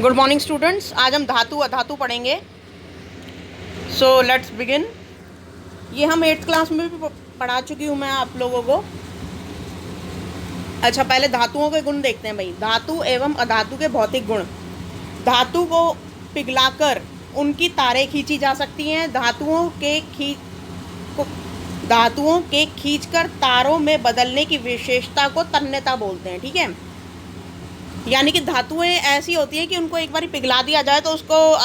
Good morning students. आज हम धातु अधातु पढ़ेंगे। So let's begin. ये हम 8th क्लास में भी पढ़ा चुकी हूँ मैं आप लोगों को। अच्छा, पहले धातुओं के गुण देखते हैं भाई। धातु एवं अधातु के भौतिक गुण। धातु को पिघलाकर उनकी तारें खींची जा सकती हैं। धातुओं के खींचकर तारों में बदलने की विशेषता को तन्यता बोलते हैं। ठीक है, यानी कि धातुएं ऐसी होती हैं कि उनको एक बार पिघला दिया जाए तो उसको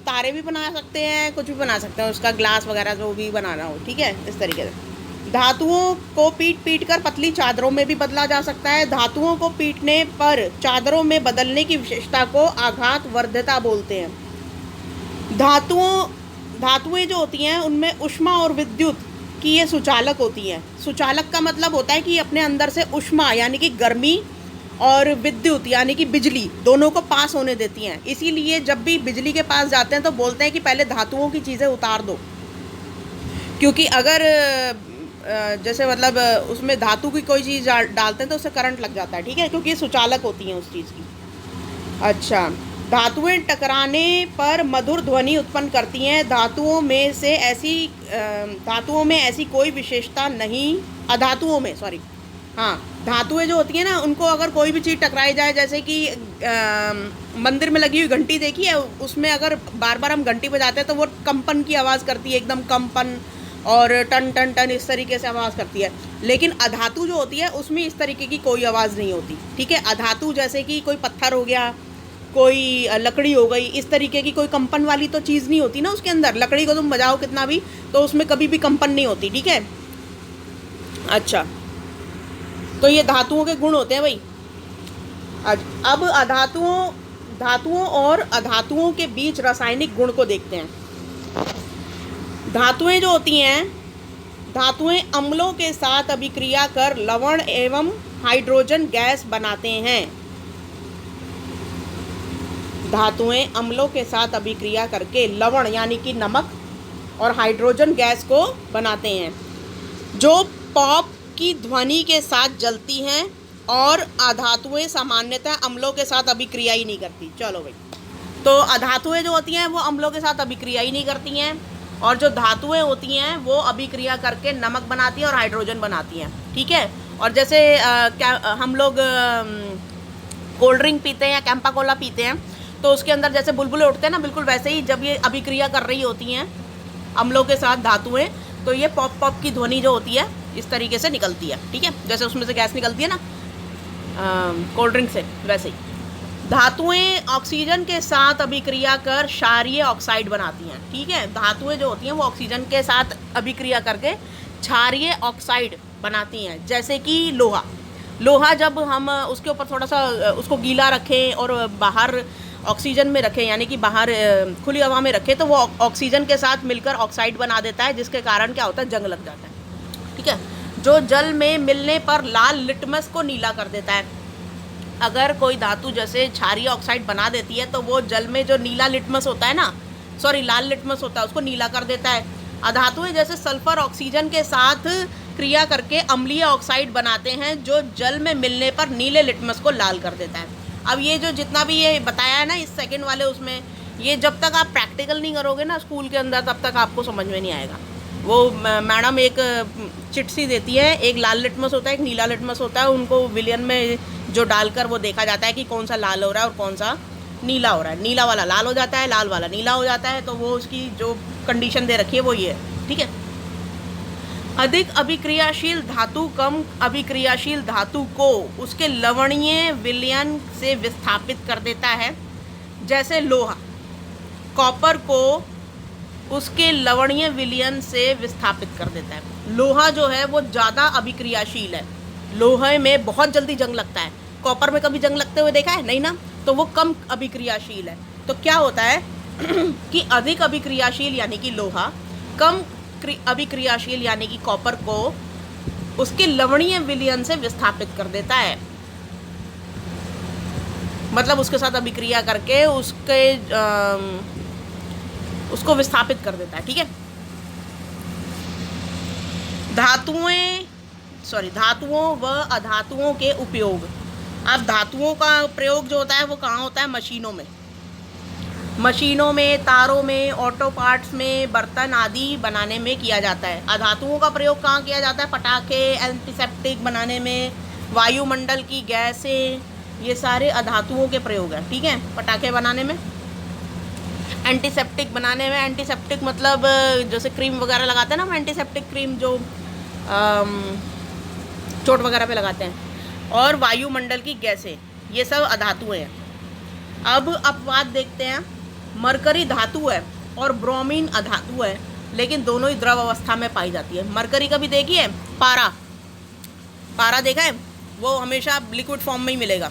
तारे भी बना सकते हैं, कुछ भी बना सकते हैं, उसका ग्लास वगैरह जो भी बनाना हो। ठीक है, इस तरीके से धातुओं को पीट कर पतली चादरों में भी बदला जा सकता है। धातुओं को पीटने पर चादरों में बदलने की विशेषता को आघात वर्ध्यता बोलते हैं। धातुएं जो होती हैं उनमें ऊष्मा और विद्युत की ये सुचालक होती हैं। सुचालक का मतलब होता है कि अपने अंदर से ऊष्मा यानी कि गर्मी और विद्युत यानी कि बिजली दोनों को पास होने देती हैं। इसीलिए जब भी बिजली के पास जाते हैं तो बोलते हैं कि पहले धातुओं की चीज़ें उतार दो, क्योंकि अगर जैसे मतलब उसमें धातु की कोई चीज़ डालते हैं तो उससे करंट लग जाता है। ठीक है, क्योंकि ये सुचालक होती हैं उस चीज़ की। अच्छा, धातुएं टकराने पर मधुर ध्वनि उत्पन्न करती हैं। धातुओं में ऐसी कोई विशेषता नहीं। धातुएं जो होती हैं ना, उनको अगर कोई भी चीज़ टकराई जाए, जैसे कि मंदिर में लगी हुई घंटी देखी है, उसमें अगर बार बार हम घंटी बजाते हैं तो वो कंपन की आवाज़ करती है, एकदम कंपन और टन टन टन इस तरीके से आवाज़ करती है। लेकिन अधातु जो होती है उसमें इस तरीके की कोई आवाज़ नहीं होती। ठीक है, अधातु जैसे कि कोई पत्थर हो गया, कोई लकड़ी हो गई, इस तरीके की कोई कंपन वाली तो चीज़ नहीं होती ना उसके अंदर। लकड़ी को तुम बजाओ कितना भी तो उसमें कभी भी कंपन नहीं होती। ठीक है, अच्छा, तो ये धातुओं के गुण होते हैं भाई। अब धातुओं और अधातुओं के बीच रासायनिक गुण को देखते हैं। धातुएं जो होती हैं, धातुएं अम्लों के साथ अभिक्रिया कर लवण एवं हाइड्रोजन गैस बनाते हैं। धातुएं अम्लों के साथ अभिक्रिया करके लवण यानी कि नमक और हाइड्रोजन गैस को बनाते हैं, जो पॉप की ध्वनि के साथ जलती हैं। और अधातुएं सामान्यतः अम्लों के साथ अभिक्रिया ही नहीं करती। चलो भाई, तो अधातुएं जो होती हैं वो अम्लों के साथ अभिक्रिया ही नहीं करती हैं, और जो धातुएं होती हैं वो अभिक्रिया करके नमक बनाती हैं और हाइड्रोजन बनाती हैं। ठीक है, और जैसे हम लोग कोल्ड ड्रिंक पीते हैं या कैंपा कोला पीते हैं तो उसके अंदर जैसे बुलबुले उठते हैं ना, बिल्कुल वैसे ही जब ये अभिक्रिया कर रही होती हैं अम्लों के साथ धातुएं, तो ये पॉप पॉप की ध्वनि जो होती है इस तरीके से निकलती है। ठीक है, जैसे उसमें से गैस निकलती है ना कोल्ड ड्रिंक से, वैसे ही धातुएं ऑक्सीजन के साथ अभिक्रिया कर क्षारीय ऑक्साइड बनाती हैं। ठीक है, धातुएं जो होती हैं वो ऑक्सीजन के साथ अभिक्रिया करके क्षारीय ऑक्साइड बनाती हैं। जैसे कि लोहा जब हम उसके ऊपर थोड़ा सा उसको गीला रखें और बाहर ऑक्सीजन में रखें, यानी कि बाहर खुली हवा में रखें, तो वो ऑक्सीजन के साथ मिलकर ऑक्साइड बना देता है, जिसके कारण क्या होता है, जंग लग जाता है। ठीक है, जो जल में मिलने पर लाल लिटमस को नीला कर देता है। अगर कोई धातु जैसे क्षारीय ऑक्साइड बना देती है तो वो जल में जो नीला लिटमस होता है ना, लाल लिटमस होता है, उसको नीला कर देता है। अधातुएं जैसे सल्फर ऑक्सीजन के साथ क्रिया करके अम्लीय ऑक्साइड बनाते हैं, जो जल में मिलने पर नीले लिटमस को लाल कर देता है। अब ये जो जितना भी ये बताया है ना इस सेकंड वाले उसमें, ये जब तक आप प्रैक्टिकल नहीं करोगे ना स्कूल के अंदर, तब तक आपको समझ में नहीं आएगा। वो मैडम एक चिट सी देती है, एक लाल लिटमस होता है, एक नीला लिटमस होता है, उनको विलियन में जो डालकर वो देखा जाता है कि कौन सा लाल हो रहा है और कौन सा नीला हो रहा है। नीला वाला लाल हो जाता है, लाल वाला नीला हो जाता है, तो वो उसकी जो कंडीशन दे रखी है वो ये है। ठीक है, अधिक अभिक्रियाशील धातु कम अभिक्रियाशील धातु को उसके लवणीय विलयन से विस्थापित कर देता है। जैसे लोहा कॉपर को उसके लवणीय विलयन से विस्थापित कर देता है। लोहा जो है वो ज़्यादा अभिक्रियाशील है, लोहे में बहुत जल्दी जंग लगता है। कॉपर में कभी जंग लगते हुए देखा है? नहीं ना, तो वो कम अभिक्रियाशील है। तो क्या होता है कि अधिक अभिक्रियाशील यानी कि लोहा, कम अभिक्रियाशील यानी कि कॉपर को उसके लवणीय विलयन से विस्थापित कर देता है, मतलब उसके साथ अभिक्रिया करके उसको विस्थापित कर देता है। ठीक है, धातुओं व अधातुओं के उपयोग। अब धातुओं का प्रयोग जो होता है वो कहाँ होता है? मशीनों में। मशीनों में, तारों में, ऑटो पार्ट्स में, बर्तन आदि बनाने में किया जाता है। अधातुओं का प्रयोग कहाँ किया जाता है? पटाखे, एंटीसेप्टिक बनाने में, वायुमंडल की गैसें, ये सारे अधातुओं के प्रयोग हैं। ठीक है, पटाखे बनाने में, एंटीसेप्टिक बनाने में, एंटीसेप्टिक मतलब जैसे क्रीम वगैरह लगाते हैं ना, एंटीसेप्टिक क्रीम जो चोट वगैरह पे लगाते हैं, और वायुमंडल की गैसें, ये सब अधातु हैं। अब अपवाद देखते हैं। मरकरी धातु है और ब्रोमीन अधातु है, लेकिन दोनों ही द्रव अवस्था में पाई जाती है। मरकरी का भी देखिए, पारा देखा है, वो हमेशा लिक्विड फॉर्म में ही मिलेगा।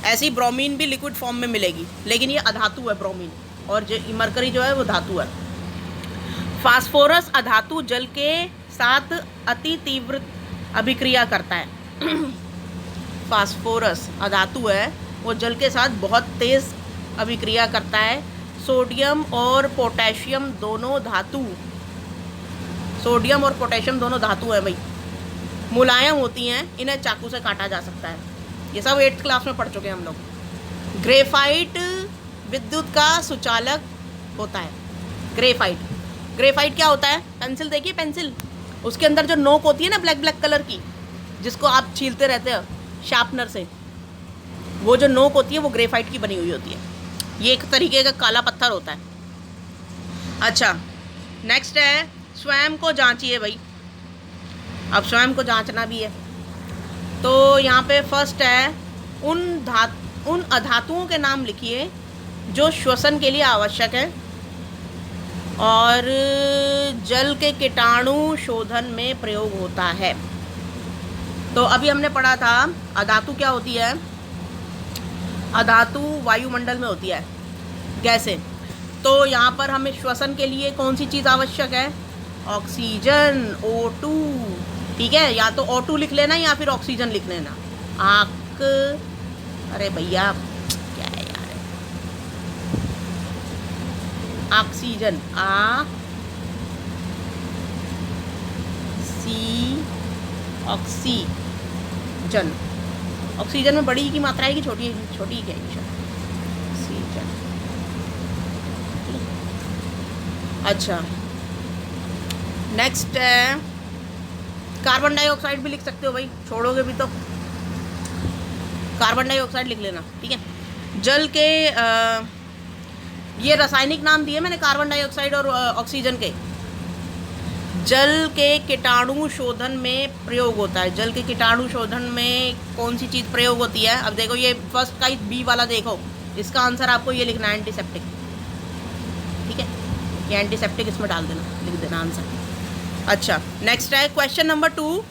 ऐसी ब्रोमीन भी लिक्विड फॉर्म में मिलेगी, लेकिन ये अधातु है ब्रोमीन, और जो मरकरी जो है वो धातु है। फास्फोरस अधातु जल के साथ अति तीव्र अभिक्रिया करता है। फास्फोरस अधातु है, वो जल के साथ बहुत तेज़ अभिक्रिया करता है। सोडियम और पोटेशियम दोनों धातु, सोडियम और पोटेशियम दोनों धातु है भाई, मुलायम होती हैं, इन्हें चाकू से काटा जा सकता है। ये सब 8th क्लास में पढ़ चुके हैं हम लोग। ग्रेफाइट विद्युत का सुचालक होता है। ग्रेफाइट क्या होता है? पेंसिल देखिए, पेंसिल, उसके अंदर जो नोक होती है ना ब्लैक कलर की, जिसको आप छीलते रहते हो शार्पनर से, वो जो नोक होती है वो ग्रेफाइट की बनी हुई होती है। ये एक तरीके का काला पत्थर होता है। अच्छा, नेक्स्ट है स्वयं को जांचिए भाई। अब स्वयं को जांचना भी है, तो यहाँ पे फर्स्ट है उन अधातुओं के नाम लिखिए जो श्वसन के लिए आवश्यक है और जल के कीटाणु शोधन में प्रयोग होता है। तो अभी हमने पढ़ा था अधातु क्या होती है। अधातु वायुमंडल में होती है, गैसें। तो यहाँ पर हमें श्वसन के लिए कौन सी चीज़ आवश्यक है? Oxygen, O2। ठीक है, या तो O2 लिख लेना या फिर ऑक्सीजन लिख लेना। अरे भैया क्या है यार, ऑक्सीजन, ऑक्सीजन। ऑक्सीजन में बड़ी की मात्रा है कि छोटी क्या है? ऑक्सीजन। अच्छा, नेक्स्ट है कार्बन डाइऑक्साइड भी लिख सकते हो भाई, छोड़ोगे भी तो कार्बन डाइऑक्साइड लिख लेना। ठीक है, जल के ये रासायनिक नाम दिए मैंने कार्बन डाइऑक्साइड और ऑक्सीजन के। जल के कीटाणु शोधन में प्रयोग होता है। जल के कीटाणु शोधन में कौन सी चीज़ प्रयोग होती है? अब देखो ये फर्स्ट का ही बी वाला देखो, इसका आंसर आपको ये लिखना है, एंटीसेप्टिक। ठीक है, ये एंटीसेप्टिक इसमें डाल देना, लिख देना आंसर। अच्छा, नेक्स्ट है क्वेश्चन नंबर 2।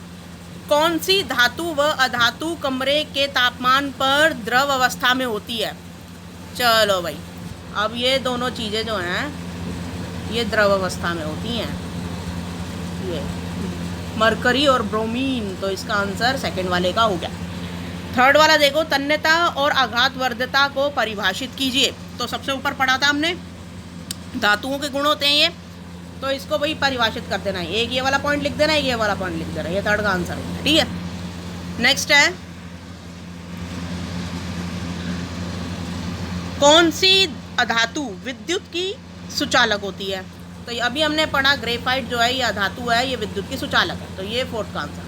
कौन सी धातु व अधातु कमरे के तापमान पर द्रव अवस्था में होती है? चलो भाई, अब ये दोनों चीज़ें जो हैं ये द्रव अवस्था में होती हैं, ये मरकरी और ब्रोमीन। तो इसका आंसर सेकंड वाले का हो गया। थर्ड वाला देखो, तन्यता और आघातवर्धता को परिभाषित कीजिए। तो सबसे ऊपर पढ़ा था हमने, धातुओं के गुण होते हैं ये, तो इसको भाई परिभाषित कर देना है। एक ये वाला पॉइंट लिख देना है, एक ये वाला पॉइंट लिख देना है, ये थर्ड का आंसर है। ठीक है, नेक्स्ट है कौन सी अधातु विद्युत की सुचालक होती है? तो अभी हमने पढ़ा ग्रेफाइट जो है ये अधातु है, ये विद्युत की सुचालक है। तो ये फोर्थ का आंसर,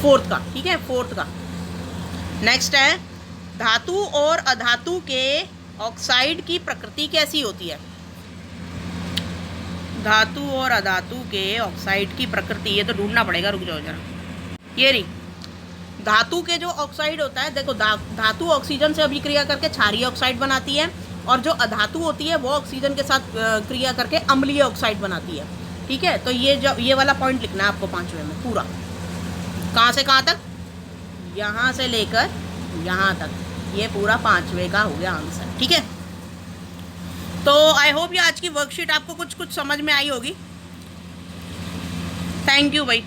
फोर्थ का। ठीक है, फोर्थ का। नेक्स्ट है धातु और अधातु के ऑक्साइड की प्रकृति कैसी होती है? धातु और अधातु के ऑक्साइड की प्रकृति, ये तो ढूंढना पड़ेगा, रुक जाओ जरा। ये रही धातु के जो ऑक्साइड होता है, देखो धातु ऑक्सीजन से अभिक्रिया करके क्षारीय ऑक्साइड बनाती है, और जो अधातु होती है वो ऑक्सीजन के साथ क्रिया करके अम्लीय ऑक्साइड बनाती है। ठीक है, तो ये वाला पॉइंट लिखना है आपको 5वें में पूरा, कहाँ से कहाँ तक, यहाँ से लेकर यहाँ तक, ये पूरा 5वें का हो गया आंसर। ठीक है, तो आई होप ये आज की वर्कशीट आपको कुछ समझ में आई होगी। थैंक यू भाई।